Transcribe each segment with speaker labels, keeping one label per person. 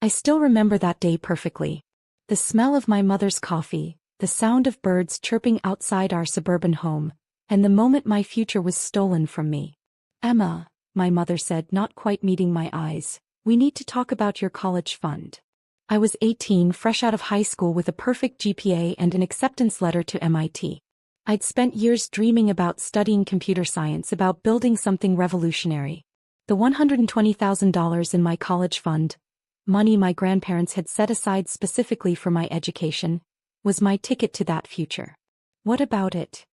Speaker 1: I still remember that day perfectly. The smell of my mother's coffee, the sound of birds chirping outside our suburban home, and the moment my future was stolen from me. Emma, my mother said, not quite meeting my eyes, we need to talk about your college fund. I was 18, fresh out of high school with a perfect GPA and an acceptance letter to MIT. I'd spent years dreaming about studying computer science, about building something revolutionary. The $120,000 in my college fund, money my grandparents had set aside specifically for my education, was my ticket to that future. What about it?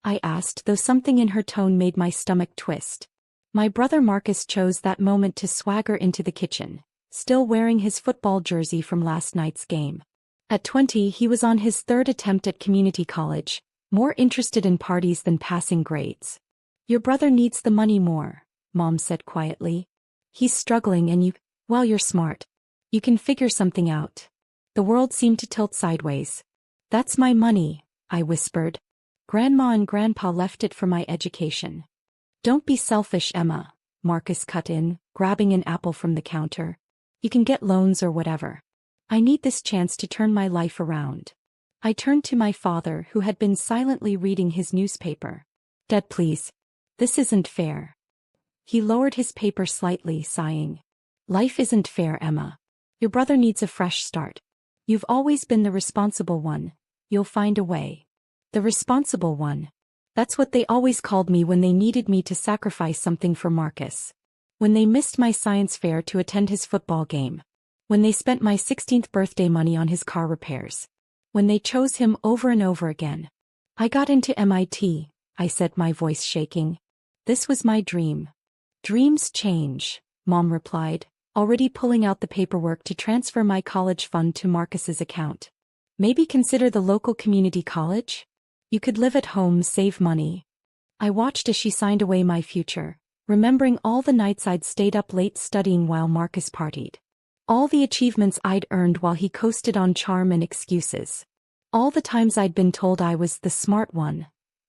Speaker 1: I asked, though something in her tone made my stomach twist. My brother Marcus chose that moment to swagger into the kitchen, still wearing his football jersey from last night's game. At 20, he was on his third attempt at community college, more interested in parties than passing grades. Your brother needs the money more, Mom said quietly. He's struggling and well, you're smart. You can figure something out. The world seemed to tilt sideways. That's my money, I whispered. Grandma and Grandpa left it for my education. Don't be selfish, Emma, Marcus cut in, grabbing an apple from the counter. You can get loans or whatever. I need this chance to turn my life around. I turned to my father, who had been silently reading his newspaper. Dad, please. This isn't fair. He lowered his paper slightly, sighing. Life isn't fair, Emma. Your brother needs a fresh start. You've always been the responsible one. You'll find a way. The responsible one. That's what they always called me when they needed me to sacrifice something for Marcus. When they missed my science fair to attend his football game. When they spent my 16th birthday money on his car repairs. When they chose him over and over again. I got into MIT, I said, my voice shaking. This was my dream. Dreams change, Mom replied, already pulling out the paperwork to transfer my college fund to Marcus's account. Maybe consider the local community college? You could live at home, save money. I watched as she signed away my future, remembering all the nights I'd stayed up late studying while Marcus partied. All the achievements I'd earned while he coasted on charm and excuses. All the times I'd been told I was the smart one,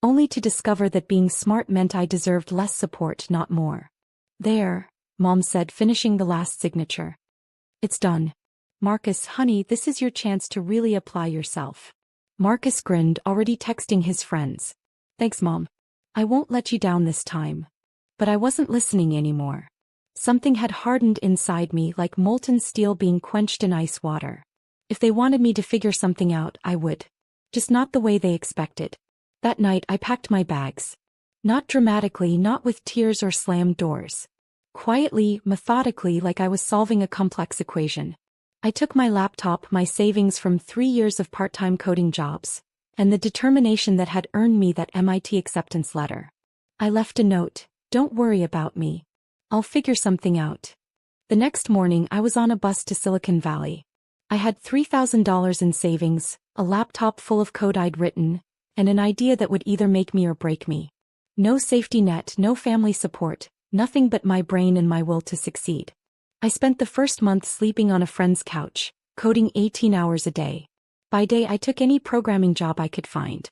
Speaker 1: only to discover that being smart meant I deserved less support, not more. There, Mom said, finishing the last signature. It's done. Marcus, honey, this is your chance to really apply yourself. Marcus grinned, already texting his friends. Thanks, Mom. I won't let you down this time. But I wasn't listening anymore. Something had hardened inside me, like molten steel being quenched in ice water. If they wanted me to figure something out, I would. Just not the way they expected. That night I packed my bags. Not dramatically, not with tears or slammed doors. Quietly, methodically, like I was solving a complex equation. I took my laptop, my savings from 3 years of part-time coding jobs, and the determination that had earned me that MIT acceptance letter. I left a note, don't worry about me. I'll figure something out. The next morning I was on a bus to Silicon Valley. I had $3,000 in savings, a laptop full of code I'd written, and an idea that would either make me or break me. No safety net, no family support, nothing but my brain and my will to succeed. I spent the first month sleeping on a friend's couch, coding 18 hours a day. By day I took any programming job I could find.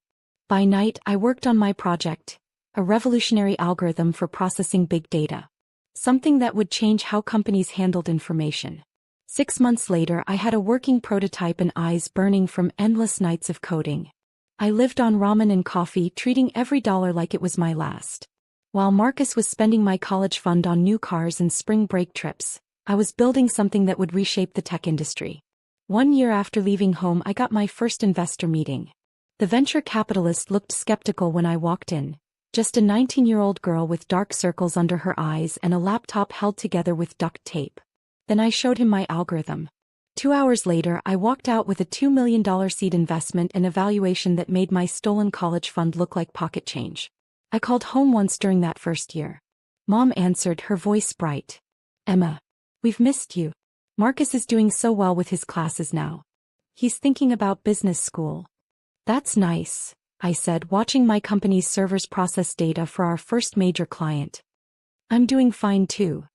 Speaker 1: By night I worked on my project, a revolutionary algorithm for processing big data. Something that would change how companies handled information. 6 months later I had a working prototype and eyes burning from endless nights of coding. I lived on ramen and coffee, treating every dollar like it was my last. While Marcus was spending my college fund on new cars and spring break trips, I was building something that would reshape the tech industry. 1 year after leaving home I got my first investor meeting. The venture capitalist looked skeptical when I walked in, just a 19-year-old girl with dark circles under her eyes and a laptop held together with duct tape. Then I showed him my algorithm. 2 hours later I walked out with a $2 million seed investment and a valuation that made my stolen college fund look like pocket change. I called home once during that first year. Mom answered, her voice bright. Emma, we've missed you. Marcus is doing so well with his classes now. He's thinking about business school. That's nice, I said, watching my company's servers process data for our first major client. I'm doing fine too.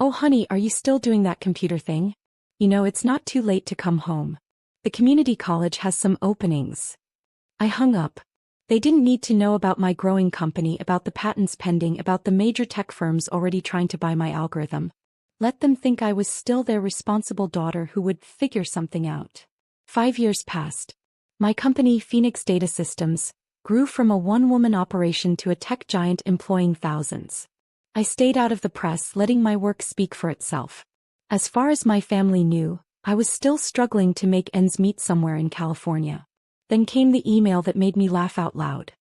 Speaker 1: Oh honey, are you still doing that computer thing? You know, it's not too late to come home. The community college has some openings. I hung up. They didn't need to know about my growing company, about the patents pending, about the major tech firms already trying to buy my algorithm. Let them think I was still their responsible daughter who would figure something out. 5 years passed. My company, Phoenix Data Systems, grew from a one-woman operation to a tech giant employing thousands. I stayed out of the press, letting my work speak for itself. As far as my family knew, I was still struggling to make ends meet somewhere in California. Then came the email that made me laugh out loud.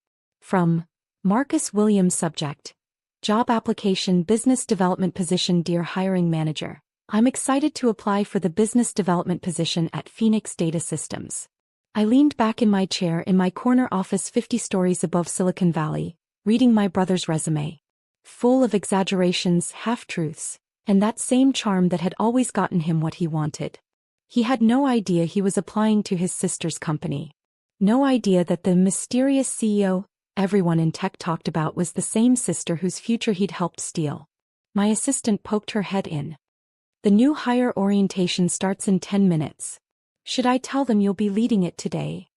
Speaker 1: From Marcus Williams, subject: Job application, business development position. Dear hiring manager, I'm excited to apply for the business development position at Phoenix Data Systems. I leaned back in my chair in my corner office 50 stories above Silicon Valley, reading my brother's resume. Full of exaggerations, half-truths, and that same charm that had always gotten him what he wanted. He had no idea he was applying to his sister's company. No idea that the mysterious CEO everyone in tech talked about was the same sister whose future he'd helped steal. My assistant poked her head in. The new hire orientation starts in 10 minutes. Should I tell them you'll be leading it today?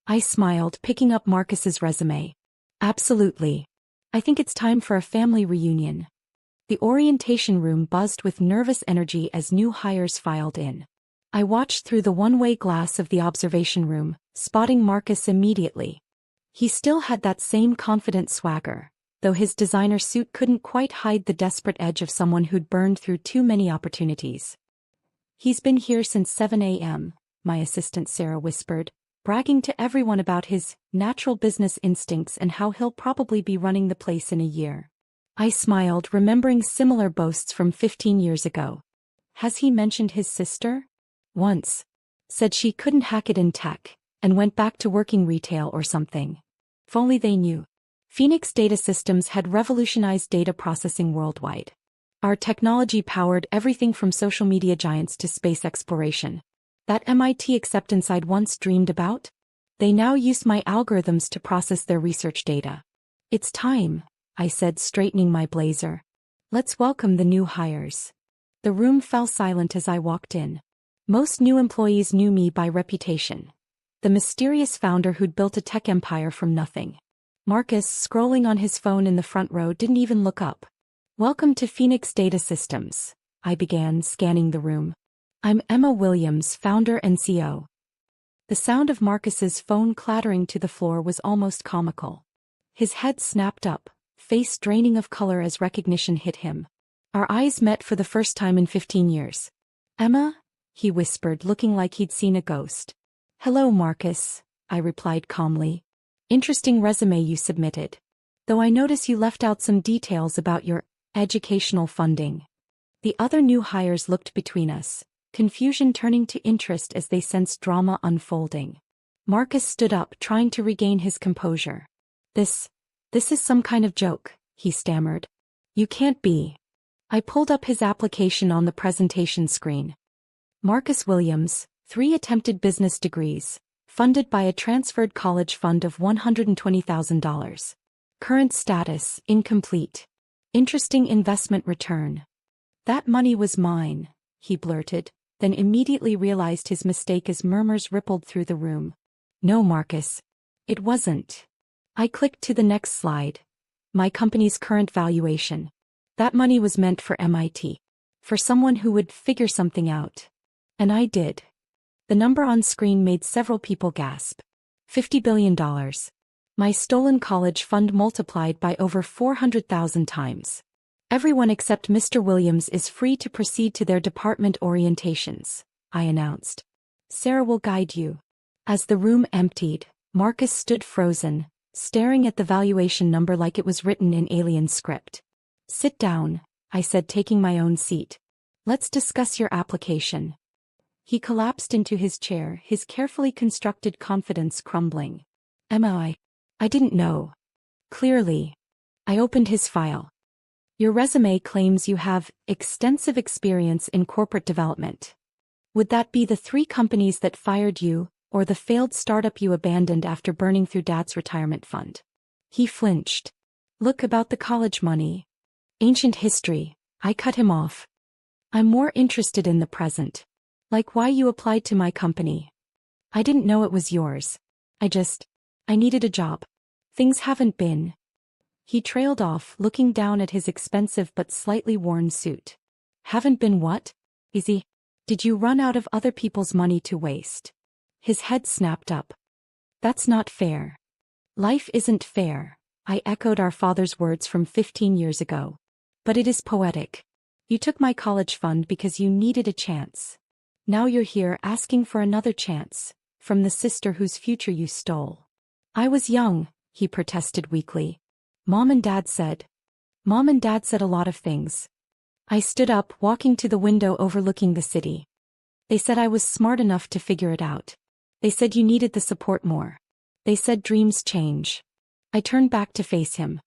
Speaker 1: I smiled, picking up Marcus's resume. Absolutely. I think it's time for a family reunion. The orientation room buzzed with nervous energy as new hires filed in. I watched through the one-way glass of the observation room, spotting Marcus immediately. He still had that same confident swagger, though his designer suit couldn't quite hide the desperate edge of someone who'd burned through too many opportunities. He's been here since 7 a.m., my assistant Sarah whispered, bragging to everyone about his natural business instincts and how he'll probably be running the place in a year. I smiled, remembering similar boasts from 15 years ago. Has he mentioned his sister? Once. Said she couldn't hack it in tech, and went back to working retail or something. If only they knew. Phoenix Data Systems had revolutionized data processing worldwide. Our technology powered everything from social media giants to space exploration. That MIT acceptance I'd once dreamed about? They now use my algorithms to process their research data. It's time, I said, straightening my blazer. Let's welcome the new hires. The room fell silent as I walked in. Most new employees knew me by reputation. The mysterious founder who'd built a tech empire from nothing. Marcus, scrolling on his phone in the front row, didn't even look up. Welcome to Phoenix Data Systems, I began, scanning the room. I'm Emma Williams, founder and CEO. The sound of Marcus's phone clattering to the floor was almost comical. His head snapped up, face draining of color as recognition hit him. Our eyes met for the first time in 15 years. Emma? He whispered, looking like he'd seen a ghost. Hello, Marcus, I replied calmly. Interesting resume you submitted. Though I notice you left out some details about your educational funding. The other new hires looked between us, confusion turning to interest as they sensed drama unfolding. Marcus stood up, trying to regain his composure. This is some kind of joke, he stammered. You can't be. I pulled up his application on the presentation screen. Marcus Williams, 3 attempted business degrees, funded by a transferred college fund of $120,000. Current status, incomplete. Interesting investment return. That money was mine, he blurted, then immediately realized his mistake as murmurs rippled through the room. No, Marcus. It wasn't. I clicked to the next slide. My company's current valuation. That money was meant for MIT. For someone who would figure something out. And I did. The number on screen made several people gasp. $50 billion. My stolen college fund multiplied by over 400,000 times. Everyone except Mr. Williams is free to proceed to their department orientations, I announced. Sarah will guide you. As the room emptied, Marcus stood frozen, staring at the valuation number like it was written in alien script. Sit down, I said, taking my own seat. Let's discuss your application. He collapsed into his chair, his carefully constructed confidence crumbling. Emma, I didn't know. Clearly. I opened his file. Your resume claims you have extensive experience in corporate development. Would that be the 3 companies that fired you, or the failed startup you abandoned after burning through Dad's retirement fund? He flinched. Look, about the college money. Ancient history, I cut him off. I'm more interested in the present. Like why you applied to my company. I didn't know it was yours. I needed a job. Things haven't been. He trailed off, looking down at his expensive but slightly worn suit. Haven't been what? Easy. Did you run out of other people's money to waste? His head snapped up. That's not fair. Life isn't fair, I echoed our father's words from 15 years ago. But it is poetic. You took my college fund because you needed a chance. Now you're here asking for another chance, from the sister whose future you stole. I was young, he protested weakly. Mom and Dad said a lot of things. I stood up, walking to the window overlooking the city. They said I was smart enough to figure it out. They said you needed the support more. They said dreams change. I turned back to face him.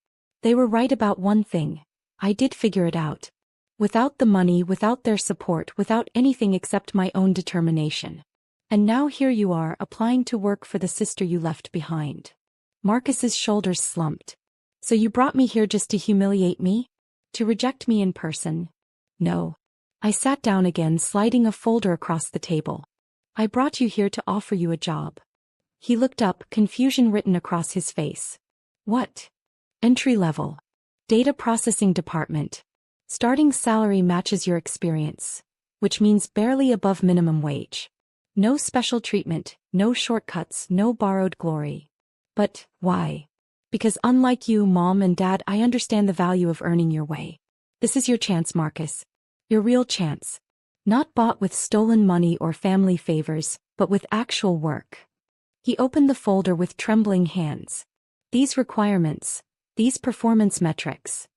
Speaker 1: They were right about one thing. I did figure it out. Without the money, without their support, without anything except my own determination. And now here you are, applying to work for the sister you left behind. Marcus's shoulders slumped. So you brought me here just to humiliate me? To reject me in person? No. I sat down again, sliding a folder across the table. I brought you here to offer you a job. He looked up, confusion written across his face. What? Entry level. Data processing department. Starting salary matches your experience, which means barely above minimum wage. No special treatment, no shortcuts, no borrowed glory. But why? Because unlike you, Mom and Dad, I understand the value of earning your way. This is your chance, Marcus. Your real chance. Not bought with stolen money or family favors, but with actual work. He opened the folder with trembling hands. These requirements, these performance metrics,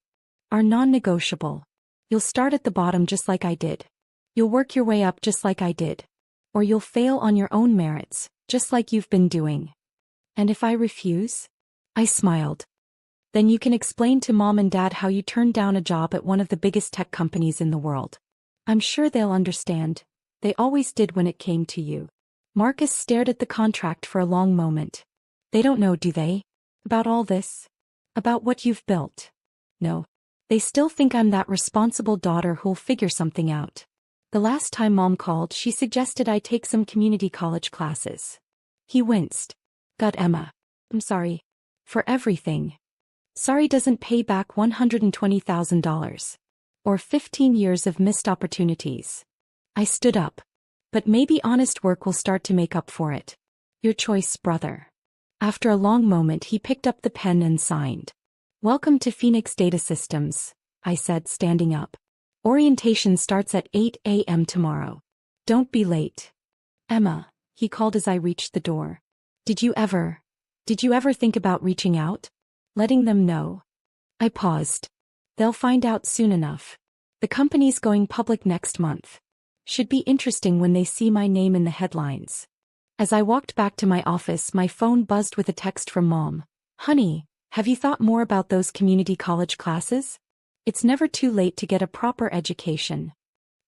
Speaker 1: are non-negotiable. You'll start at the bottom just like I did. You'll work your way up just like I did. Or you'll fail on your own merits, just like you've been doing. And if I refuse? I smiled. Then you can explain to Mom and Dad how you turned down a job at one of the biggest tech companies in the world. I'm sure they'll understand. They always did when it came to you. Marcus stared at the contract for a long moment. They don't know, do they? About all this? About what you've built? No. They still think I'm that responsible daughter who'll figure something out. The last time Mom called, she suggested I take some community college classes. He winced. God, Emma. I'm sorry. For everything. Sorry doesn't pay back $120,000. Or 15 years of missed opportunities. I stood up. But maybe honest work will start to make up for it. Your choice, brother. After a long moment, he picked up the pen and signed. Welcome to Phoenix Data Systems, I said, standing up. Orientation starts at 8 a.m. tomorrow. Don't be late. Emma, he called as I reached the door. Did you ever think about reaching out? Letting them know? I paused. They'll find out soon enough. The company's going public next month. Should be interesting when they see my name in the headlines. As I walked back to my office, my phone buzzed with a text from Mom. Honey, have you thought more about those community college classes? It's never too late to get a proper education.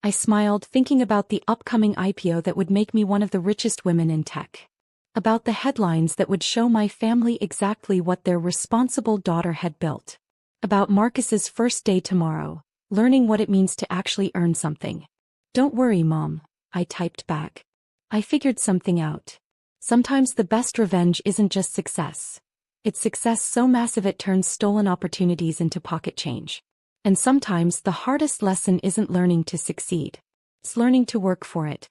Speaker 1: I smiled, thinking about the upcoming IPO that would make me one of the richest women in tech. About the headlines that would show my family exactly what their responsible daughter had built. About Marcus's first day tomorrow, learning what it means to actually earn something. Don't worry, Mom, I typed back. I figured something out. Sometimes the best revenge isn't just success. It's success so massive it turns stolen opportunities into pocket change. And sometimes the hardest lesson isn't learning to succeed. It's learning to work for it.